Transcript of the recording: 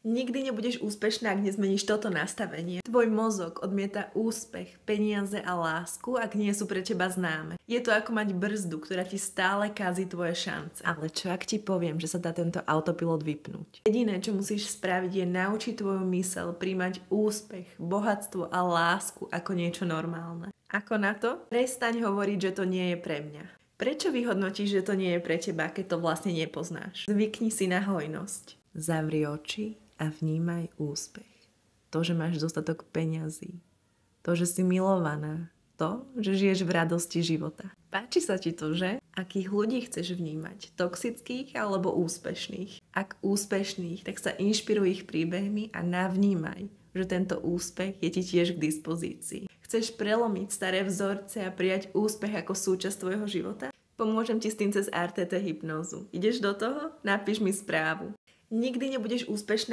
Nikdy nebudeš úspešná, ak nezmeníš toto nastavenie. Tvoj mozog odmieta úspech, peniaze a lásku, ak nie sú pre teba známe. Je to ako mať brzdu, ktorá ti stále kazí tvoje šance. Ale čo ak ti poviem, že sa dá tento autopilot vypnúť? Jediné, čo musíš spraviť, je naučiť tvoju myseľ príjmať úspech, bohatstvo a lásku ako niečo normálne. Ako na to? Prestaň hovoriť, že to nie je pre mňa. Prečo vyhodnotíš, že to nie je pre teba, keď to vlastne nepoznáš? Zvykni si na hojnosť. Zavri oči a vnímaj úspech. To, že máš dostatok peňazí. To, že si milovaná. To, že žiješ v radosti života. Páči sa ti to, že? Akých ľudí chceš vnímať? Toxických alebo úspešných? Ak úspešných, tak sa inšpiruj ich príbehmi a navnímaj, že tento úspech je ti tiež k dispozícii. Chceš prelomiť staré vzorce a prijať úspech ako súčasť tvojho života? Pomôžem ti s tým cez RTT hypnózu. Ideš do toho? Napíš mi správu. Nikdy nebudeš úspešná,